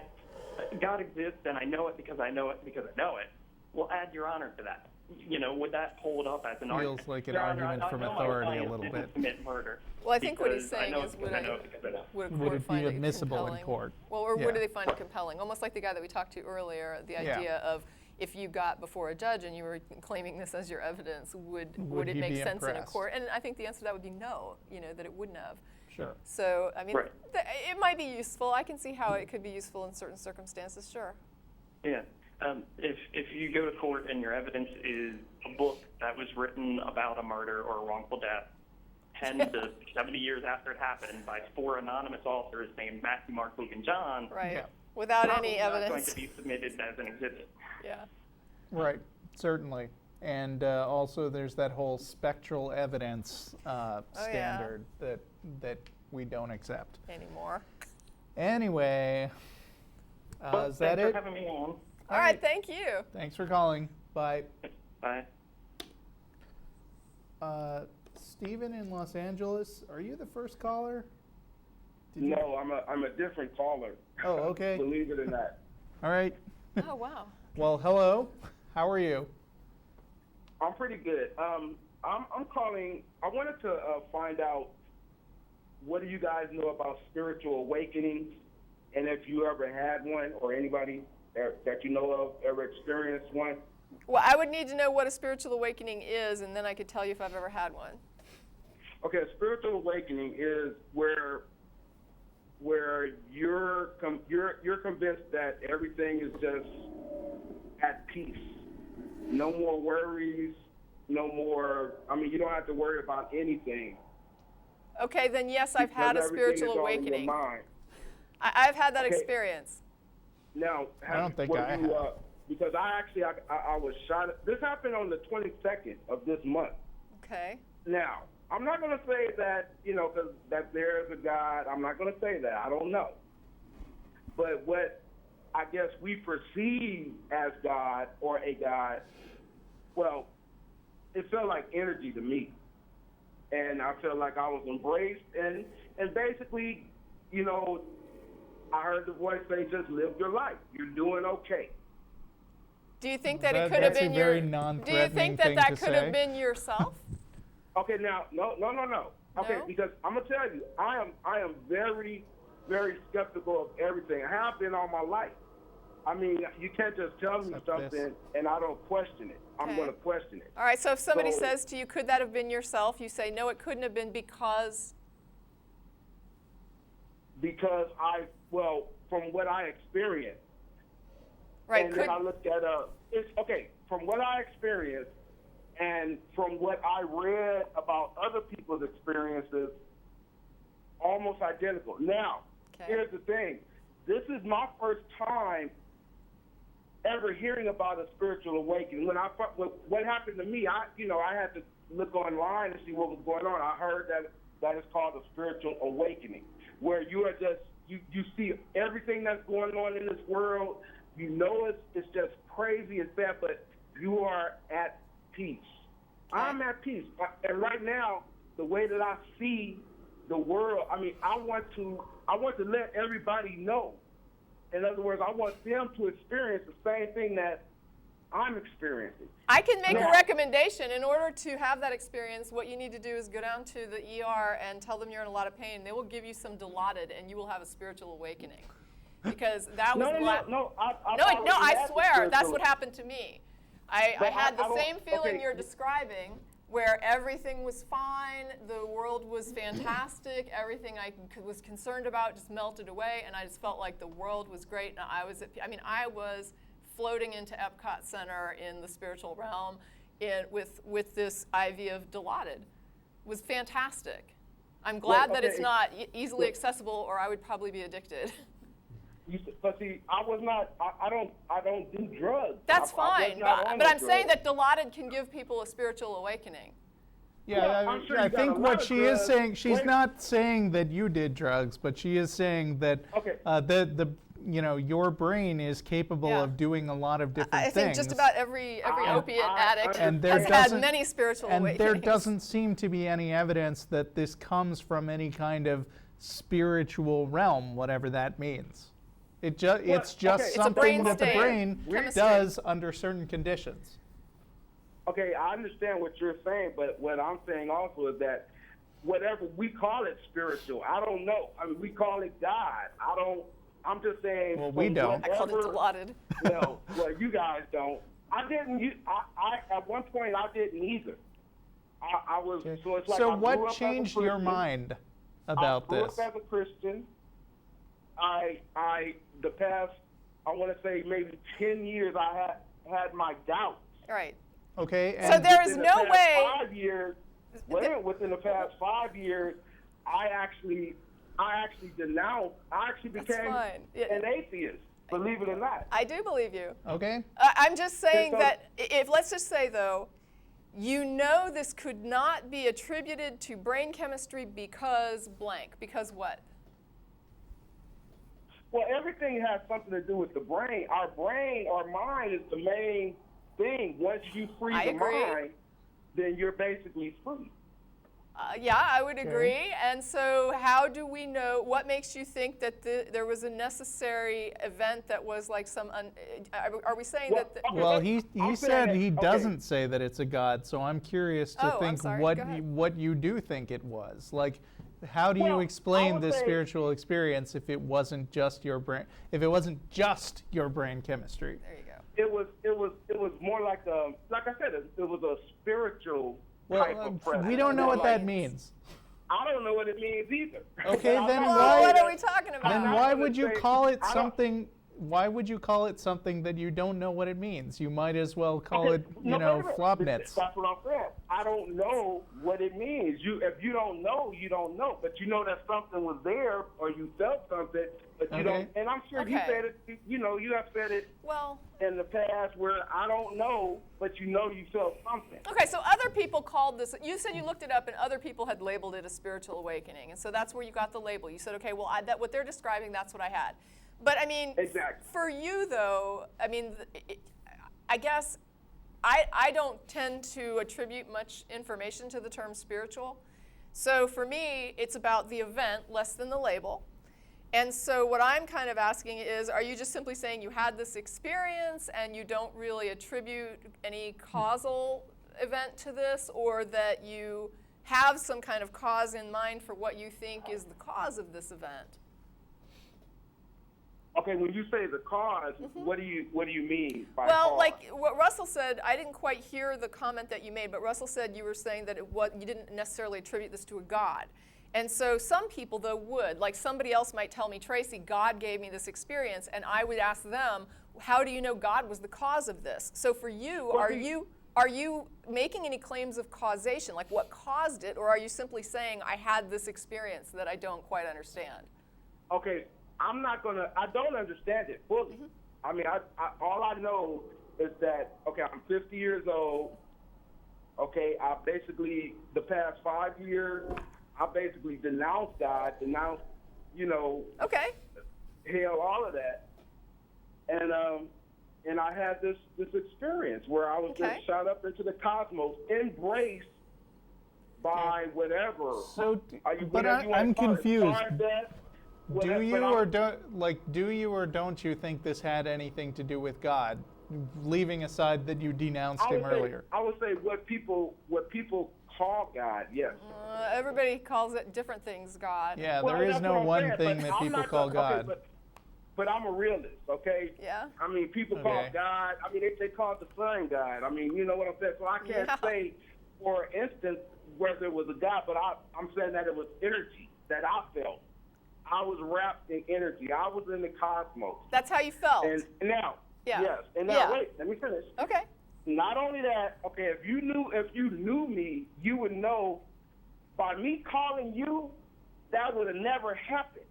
God exists and I know it because I know it because I know it," well, add "Your Honor" to that. You know, would that hold up as an argument? Feels like an Your Honor, argument I from know my authority a client little didn't bit. commit murder. Well, I think what he's because I saying know is, it because I know it because I know. would a Would court it be find it admissible in compelling? court? Well, or Yeah. would they find it compelling? Almost like the guy that we talked to earlier, the idea of if you got before a judge and you were claiming this as your evidence, would it he make be sense in a impressed? court? And I think the answer to that would be no, that it wouldn't have. Sure. So, I mean, Right. It might be useful. I can see how it could be useful in certain circumstances, sure. Yeah. If you go to court and your evidence is a book that was written about a murder or a wrongful death 10 to 70 years after it happened by 4 anonymous authors named Matthew, Mark, Luke, and John, Right. Yeah. Without probably any not going evidence. to be submitted as an exhibit. Yeah. Right, certainly. And also there's that whole spectral evidence standard that we don't accept. Anymore. Anyway, Well, is that thanks it? for having me on. All right, thank you. Thanks for calling. Bye. Bye. Stephen in Los Angeles, are you the first caller? No, I'm a different caller. Oh, okay. Believe it or not. All right. Oh, wow. Well, hello. How are you? I'm pretty good. I'm calling. I wanted to find out, what do you guys know about spiritual awakenings, and if you ever had one, or anybody that you know of ever experienced one? Well, I would need to know what a spiritual awakening is, and then I could tell you if I've ever had one. Okay, a spiritual awakening is where you're convinced that everything is just at peace. No more worries, no more. I mean, you don't have to worry about anything. Okay, then yes, I've had a Because spiritual everything is all in your awakening. mind. I've had that Okay. experience. Now, I don't think I have. Because I was shot. This happened on the 22nd of this month. Okay. Now, I'm not going to say that, that there's a God. I'm not going to say that. I don't know. But what I guess we perceive as God or a God, well, it felt like energy to me. And I felt like I was embraced. And basically, I heard the voice say, just live your life. You're doing okay. Do you think that it could have That's a been very your? Do you non-threatening think that thing that to could have say. been yourself? Okay, now, no. Okay, No? because I'm gonna tell you, I am very, very skeptical of everything. I have been all my life. I mean, you can't just tell me Except something this. and I don't question it. I'm Okay. going to question it. All right, so if somebody So- says to you, could that have been yourself? You say, no, it couldn't have been because. Because from what I experienced, Right, and could, then I looked at from what I experienced and from what I read about other people's experiences, almost identical. Now, Okay. here's the thing. This is my first time ever hearing about a spiritual awakening. What happened to me, I had to look online and see what was going on. I heard that is called a spiritual awakening, where you are just you see everything that's going on in this world. You know it's just crazy and sad, but you are at peace. I'm at peace, and right now, the way that I see the world, I mean, I want to let everybody know. In other words, I want them to experience the same thing that I'm experiencing. I can make Yeah. a recommendation. In order to have that experience, what you need to do is go down to the ER and tell them you're in a lot of pain. They will give you some Dilaudid, and you will have a spiritual awakening. Because that was I swear, that's what happened to me. I But had the I don't- same feeling okay. you're describing, where everything was fine, the world was fantastic, everything I was concerned about just melted away, and I just felt like the world was great. And I was floating into Epcot Center in the spiritual realm with this IV of Dilaudid. It was fantastic. I'm glad that it's not easily accessible, or I would probably be addicted. But see, I was not. I don't do drugs. That's I was fine, not on but no I'm saying drugs. that Dilaudid can give people a spiritual awakening. Yeah, Well, I'm sure I you got think a lot what of she is drugs. saying, she's Wait. not saying that you did drugs, but she is saying that Okay. your brain is capable Yeah. of doing a lot of different I things. think just about every opiate addict And there has had doesn't- many spiritual and awakenings. there doesn't seem to be any evidence that this comes from any kind of spiritual realm, whatever that means. It's just okay. It's a something brain that the state. brain Chemistry. does under certain conditions. Okay, I understand what you're saying, but what I'm saying also is that whatever we call it spiritual, I don't know. I mean, we call it God. I'm just saying. Well, we don't. I called it Dilaudid. Well, you guys don't. I didn't. I at one point I didn't either. I was. Okay. So it's like. So I grew what up as a changed your Christian. mind about I grew this? up as a Christian. The past, I want to say maybe 10 years, I had my doubts. Right. Okay, So and there is Within the no past way. 5 years. Within the past 5 years, I actually denounced. I actually That's became fine. Yeah. an atheist. Believe it or not. I do believe you. okay. I'm just saying so- that if, let's just say though, this could not be attributed to brain chemistry because blank. Because what? Well, everything has something to do with the brain. Our mind is the main thing. Once you free I the agree. mind, then you're basically free. Yeah, I would agree. And so how do we know, what makes you think that there was a necessary event that was like some, are we saying Well, that? okay. Well, he I'm said saying he that- doesn't say that it's a god, so I'm curious to Oh, I'm think sorry. what Go ahead. what you do think it was. Like, how do you Well, I explain would this say- spiritual experience if it wasn't just your brain? If it wasn't just your brain chemistry? There you go. It was more like like I said, it was a spiritual type Well, of presence. we don't know what that Like- means. I don't know what it means either. Okay, I'm then not- Well, why- what are we talking about? Then not why gonna would you say- call it I don't- something? Why would you call it something that you don't know what it means? You might as well call Okay, it, no, wait a minute. flopnets. That's what I'm saying. I don't know what it means. If you don't know, you don't know. But you know that something was there, or you felt something, but you Okay. don't. And I'm sure you Okay. said it. You have said it Well, in the past where I don't know, but you know you felt something. okay, so other people called this, you said you looked it up and other people had labeled it a spiritual awakening. And so that's where you got the label. You said, okay, well, what they're describing, that's what I had. But I mean, Exactly. for you though, I mean, I guess I don't tend to attribute much information to the term spiritual. So for me, it's about the event less than the label. And so what I'm kind of asking is, are you just simply saying you had this experience and you don't really attribute any causal event to this, or that you have some kind of cause in mind for what you think is the cause of this event? Okay, when you say the cause, what do you mean by Well, cause? like what Russell said, I didn't quite hear the comment that you made, but Russell said you were saying that you didn't necessarily attribute this to a God. And so some people, though, would. Like somebody else might tell me, Tracy, God gave me this experience, and I would ask them, how do you know God was the cause of this? So for you, are you making any claims of causation, like what caused it, or are you simply saying, I had this experience that I don't quite understand? Okay, I don't understand it fully. I mean, all I know is that, okay, I'm 50 years old. Okay, I basically, the past 5 years, I basically denounced God, Okay. hell, all of that. And I had this experience where I was Okay. just shot up into the cosmos, embraced by whatever. So, Are you- but whatever you wanna I'm call it, confused. Stardust, Do whatever, you but or I'm- don't you think this had anything to do with God, leaving aside that you denounced him earlier? I would say what people call God, yes. Everybody calls it different things, God. Yeah, Well, there is that's no what I'm one saying, thing but that I'm people not call gonna- okay, God. but I'm a realist, okay? Yeah. I mean, people Okay. call God, I mean, they call the sun God. I mean, you know what I'm saying? So I can't Yeah. say, for instance, whether it was a God, but I'm saying that it was energy that I felt. I was wrapped in energy. I was in the cosmos. That's how you felt. And now, Yeah. yes, and now, Yeah. wait, let me finish. Okay. Not only that, okay, if you knew me, you would know by me calling you, that would have never happened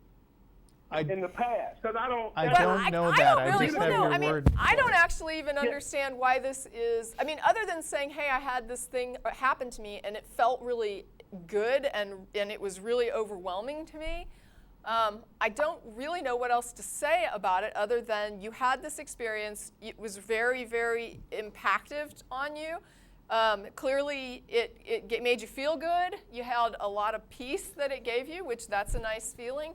in the past. Because I don't know I that. don't I really, just well, have no, your I mean, word I for don't it. actually even understand why this is. I mean, other than saying, hey, I had this thing happen to me and it felt really good and it was really overwhelming to me. I don't really know what else to say about it other than you had this experience. It was very, very impactful on you. Clearly, it made you feel good. You had a lot of peace that it gave you, which that's a nice feeling.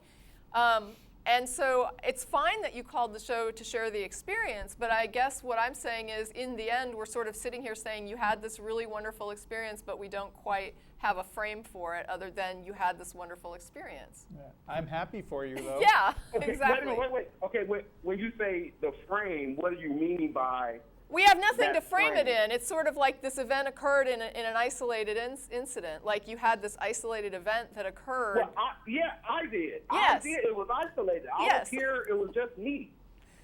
And so it's fine that you called the show to share the experience, but I guess what I'm saying is in the end, we're sort of sitting here saying you had this really wonderful experience, but we don't quite have a frame for it other than you had this wonderful experience. Yeah. I'm happy for you, though. Yeah, Okay, exactly. Wait. Okay, when you say the frame, what do you mean by? We have nothing to That frame it frame. in. It's sort of like this event occurred in an isolated incident. Like you had this isolated event that occurred. Well, I did. Yes. I did. It was isolated. I Yes. was here. It was just me.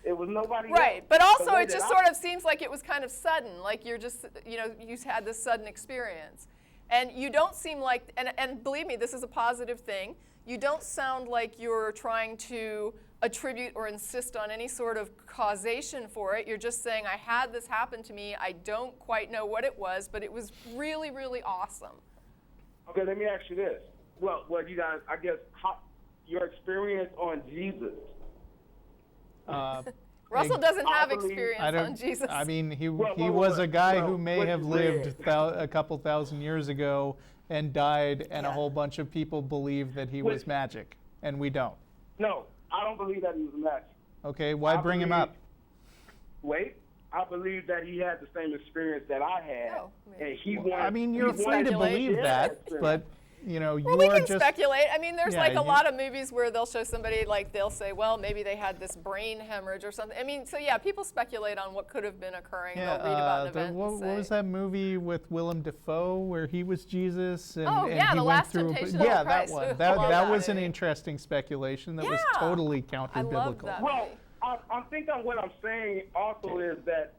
It was nobody Right, else. but also The way it just that sort of seems like it was kind of sudden, like you're just, you had this sudden experience. And you don't seem like, and believe me, this is a positive thing, you don't sound like you're trying to attribute or insist on any sort of causation for it. You're just saying, I had this happen to me, I don't quite know what it was, but it was really, really awesome. Okay, let me ask you this. Well, you guys, I guess, your experience on Jesus. Russell doesn't have I believe- experience on Jesus. I mean, he Well, was a guy who well, may what have you lived read. a couple thousand years ago and died, and a whole bunch of people believe that he was Which- magic, and we don't. No, I don't believe that he was a match. Okay, why I bring him believe- up? Wait, I believe that he had the same experience that I had, Oh, and he wanted. I mean, you're he free to speculate. believe Yeah. that, but you know, Well, you we are can just speculate. I mean, there's Yeah, like a you- lot of movies where they'll show somebody, like they'll say, well, maybe they had this brain hemorrhage or something. I mean, so yeah, people speculate on what could have been occurring. Yeah, They'll read about an the- event. what, and what was say, that movie with Willem Dafoe where he was Jesus? And, Oh, and yeah, he The went Last through Temptation of yeah, that Christ. one. I That, love that that was an movie. interesting speculation that was Yeah. totally I love counter-biblical. that. Well, I think what I'm saying also is that,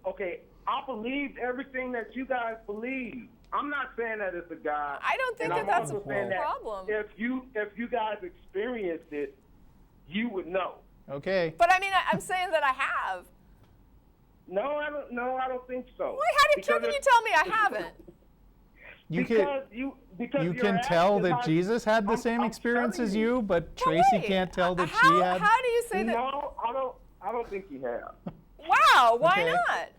okay, I believed everything that you guys believe. I'm not saying that it's a God. I don't think and that I'm that's also a saying that problem. If you guys experienced it, you would know. Okay. But I mean, I'm saying that I have. No, I don't think so. Wait, how Because can you if- tell me I haven't? You because can, because you you're can tell asking that how- Jesus had the same I'm experience telling as you, but Well, Tracie wait, can't tell that how, she had. How do you say that? No, I don't think you have. Wow, why Okay. not?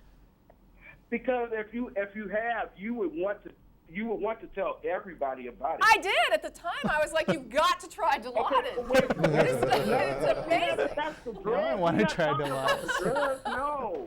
Because if you have, you would want to tell everybody about it. I did at the time. I was like, you've got to try Dilaudid. wait, It's amazing. That's the No, drug. I want to We're not try talking about Dilaudid. drugs, no.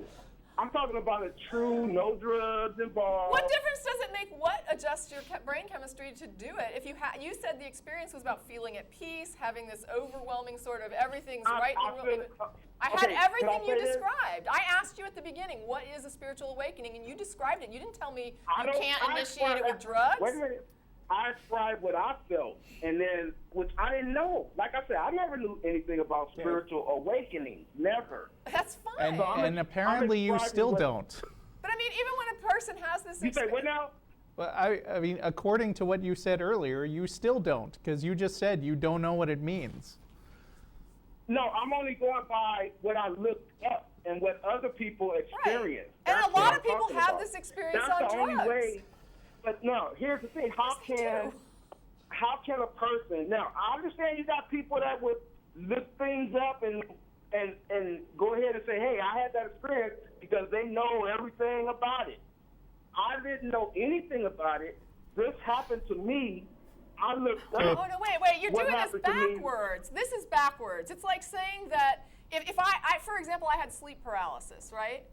I'm talking about a true, no drugs involved. What difference does it make what adjusts your brain chemistry to do it? If you you said the experience was about feeling at peace, having this overwhelming sort of everything's right. I had okay, everything can I you say this? described. I asked you at the beginning, what is a spiritual awakening, and you described it. You didn't tell me I you don't- can't I initiate it describe- with drugs. Wait a minute. I described what I felt, and then, which I didn't know. Like I said, I never knew anything about spiritual awakening. Never. That's fine. And apparently you describing still what- don't. But I mean, even when a person has this You say experience. what now? But I mean, according to what you said earlier, you still don't, because you just said you don't know what it means. No, I'm only going by what I looked up and what other people experienced. And That's a what lot I'm of people talking have about. this experience That's on the drugs. only way. But no, here's the thing: how Yes, they can do. a person? Now, I understand you got people that would look things up and go ahead and say, "Hey, I had that experience," because they know everything about it. I didn't know anything about it. This happened to me. I looked Oh, up. no, wait, you're What doing this happened to me? backwards. This is backwards. It's like saying that if I, for example, I had sleep paralysis, right?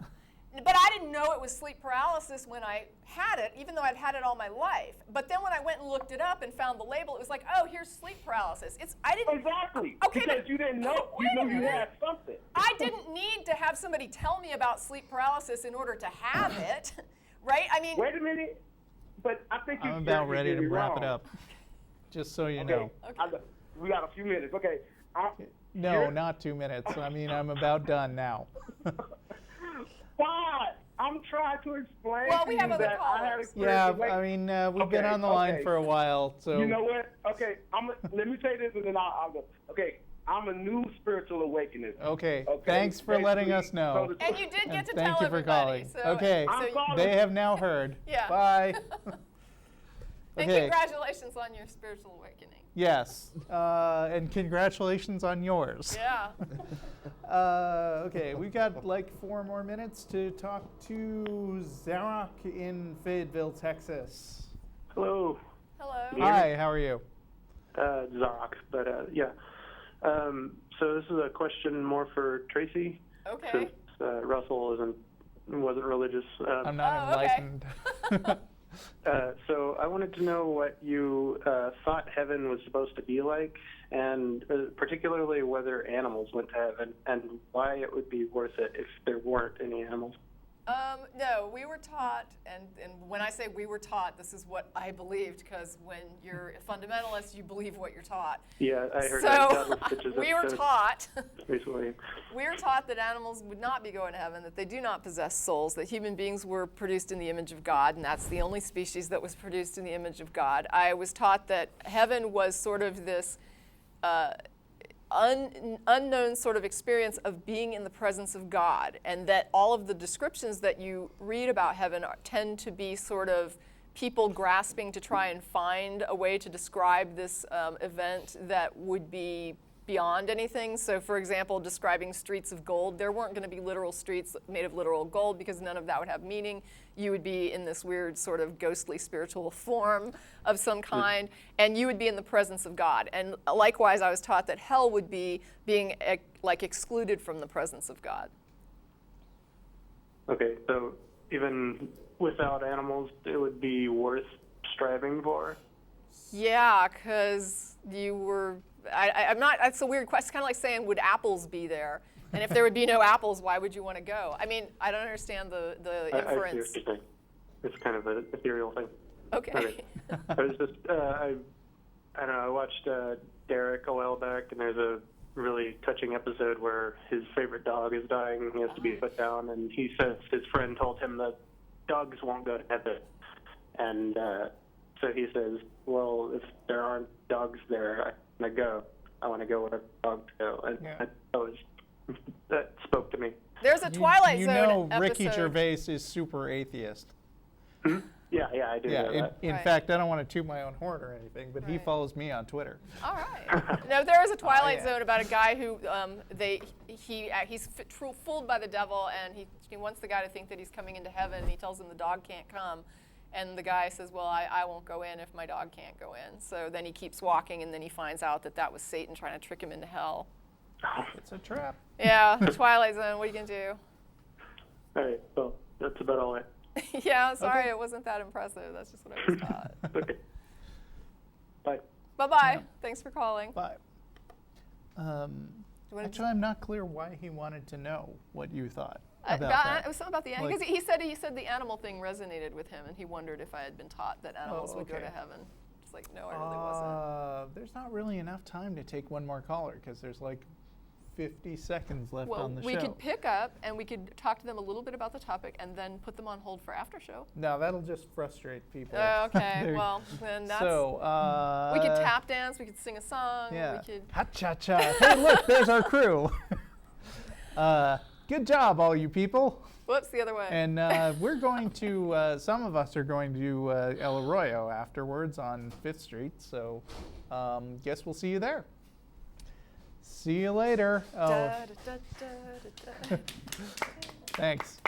But I didn't know it was sleep paralysis when I had it, even though I'd had it all my life. But then when I went and looked it up and found the label, it was like, oh, here's sleep paralysis. I didn't. Exactly. Okay, because but- you didn't know. Wait You a knew you minute. had something. I didn't need to have somebody tell me about sleep paralysis in order to have it, right? I mean, Wait a minute. But I think I'm about ready to wrap it up, just so you know. Okay. We got a few minutes. Okay. No, Here- not 2 minutes. I mean, I'm about done now. Why? I'm trying to explain Well, to we you have other that I had callers. Yeah, experience. I mean, we've been Okay, on the line okay. for a while, so. You know what? Okay, let me say this and then I'll go. Okay, I'm a new spiritual awakening. Okay, Okay, thanks for letting basically, us know. so the- and you did get And to thank tell you for everybody. calling. So, Okay. so I'm you- calling. They have now heard. Yeah. Bye. and Okay. congratulations on your spiritual awakening. Yes, and congratulations on yours. Yeah. Okay, we've got like 4 more minutes to talk to Xarok in Fayetteville, Texas. Hello, Hello. Hi, how are you? Xarok. But yeah. So this is a question more for Tracie, Okay. since Russell wasn't religious. I'm not Oh, okay. enlightened. So I wanted to know what you thought heaven was supposed to be like, and particularly whether animals went to heaven, and why it would be worth it if there weren't any animals. No, we were taught, and when I say we were taught, this is what I believed, because when you're a fundamentalist, you believe what you're taught. Yeah, I heard So that with Stitches we were episode taught. recently. We were taught that animals would not be going to heaven, that they do not possess souls, that human beings were produced in the image of God, and that's the only species that was produced in the image of God. I was taught that heaven was sort of this unknown sort of experience of being in the presence of God, and that all of the descriptions that you read about heaven tend to be sort of people grasping to try and find a way to describe this event that would be beyond anything. So for example, describing streets of gold, there weren't going to be literal streets made of literal gold because none of that would have meaning. You would be in this weird sort of ghostly spiritual form of some kind, and you would be in the presence of God. And likewise, I was taught that hell would be being like excluded from the presence of God. Okay, so even without animals, it would be worth striving for? Yeah, because you were, I'm not, that's a weird question. It's kind of like saying, would apples be there? And if there would be no apples, why would you want to go? I mean, I don't understand the I inference. see what you're saying. It's kind of an ethereal thing. Okay. I was just, I don't know, I watched Derek a while back, and there's a really touching episode where his favorite dog is dying and he has to be put down, and he says his friend told him that dogs won't go to heaven. And so he says, well, if there aren't dogs there, I want to go where dogs go. And that spoke to me. There's a Twilight you Zone know episode. Ricky Gervais is super atheist. Yeah, I do know that. In Right. fact, I don't want to toot my own horn or anything, but he follows me on Twitter. All right. No, there is a Twilight yeah. Zone about a guy who he's fooled by the devil, and he wants the guy to think that he's coming into heaven, and he tells him the dog can't come. And the guy says, well, I won't go in if my dog can't go in. So then he keeps walking, and then he finds out that that was Satan trying to trick him into hell. It's a trap. Yeah, Twilight Zone, what are you going to do? All right, well, that's about all I... Yeah, sorry, it wasn't that impressive. That's just what I was taught. Okay. Bye. Bye-bye. Yeah. Thanks for calling. Bye. Actually, I'm not clear why he wanted to know what you thought about that. It was something about the animal. Like- Because he said the animal thing resonated with him, and he wondered if I had been taught that animals would go to okay. heaven. Just like, no, I really wasn't. There's not really enough time to take one more caller because there's like 50 seconds left Well, on the we show. could pick up and we could talk to them a little bit about the topic and then put them on hold for after show. No, that'll just frustrate people. Okay, They're- well, then that's. So, we could tap dance, we could sing a song, Yeah. we could. Ha-cha-cha. Hey, look, there's our crew. Good job, all you people. Whoops, the other way. And we're going to, some of us are going to do El Arroyo afterwards on 5th Street. So guess we'll see you there. See you later. Oh, Da, da, da, da, da, da. thanks.